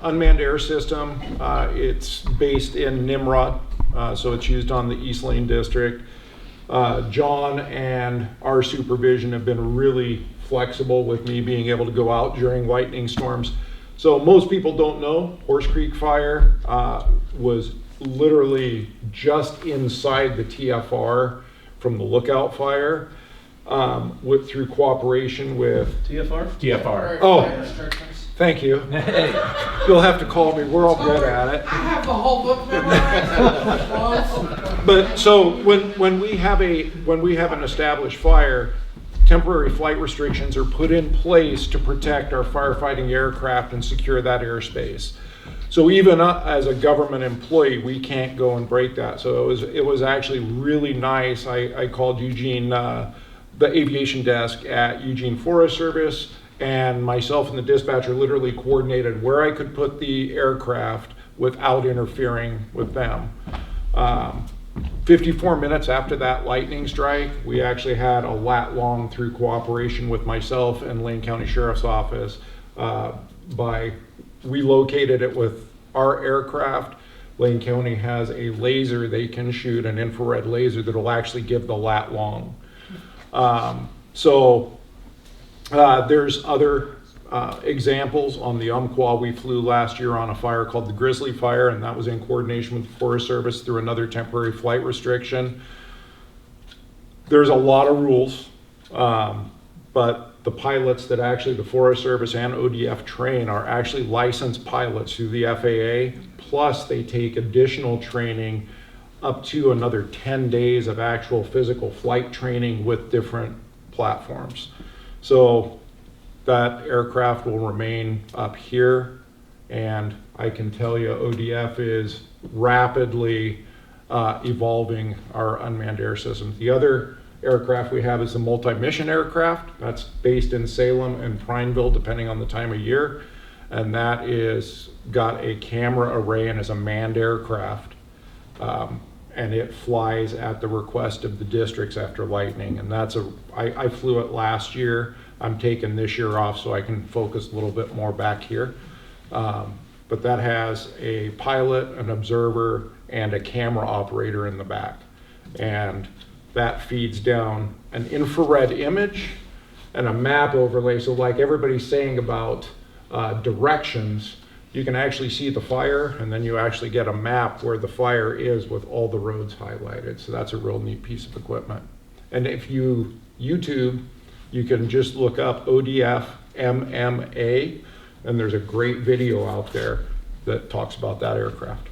unmanned air system. It's based in Nimrod, so it's used on the East Lane District. John and our supervision have been really flexible with me being able to go out during lightning storms. So most people don't know, Horse Creek Fire was literally just inside the TFR from the Lookout Fire, through cooperation with TFR? TFR. Oh, thank you. Hey. You'll have to call me. We're all good at it. I have the whole book memorized. But so when we have an established fire, temporary flight restrictions are put in place to protect our firefighting aircraft and secure that airspace. So even as a government employee, we can't go and break that. So it was actually really nice. I called Eugene, the aviation desk at Eugene Forest Service, and myself and the dispatcher literally coordinated where I could put the aircraft without interfering with them. 54 minutes after that lightning strike, we actually had a lat long through cooperation with myself and Lane County Sheriff's Office we located it with our aircraft. Lane County has a laser they can shoot, an infrared laser that'll actually give the lat long. There's other examples on the Umpqua. We flew last year on a fire called the Grizzly Fire, and that was in coordination with the Forest Service through another temporary flight restriction. There's a lot of rules, but the pilots that actually the Forest Service and ODF train are actually licensed pilots through the FAA, plus they take additional training up to another 10 days of actual physical flight training with different platforms. So that aircraft will remain up here, and I can tell you ODF is rapidly evolving our unmanned air system. The other aircraft we have is the multi-mission aircraft. That's based in Salem and Prineville, depending on the time of year, and that is got a camera array and is a manned aircraft, and it flies at the request of the districts after lightning. And I flew it last year. I'm taking this year off so I can focus a little bit more back here. But that has a pilot, an observer, and a camera operator in the back. And that feeds down an infrared image and a map overlay. So like everybody's saying about directions, you can actually see the fire, and then you actually get a map where the fire is with all the roads highlighted. So that's a real neat piece of equipment. And if you YouTube, you can just look up ODF MMA, and there's a great video out there that talks about that aircraft.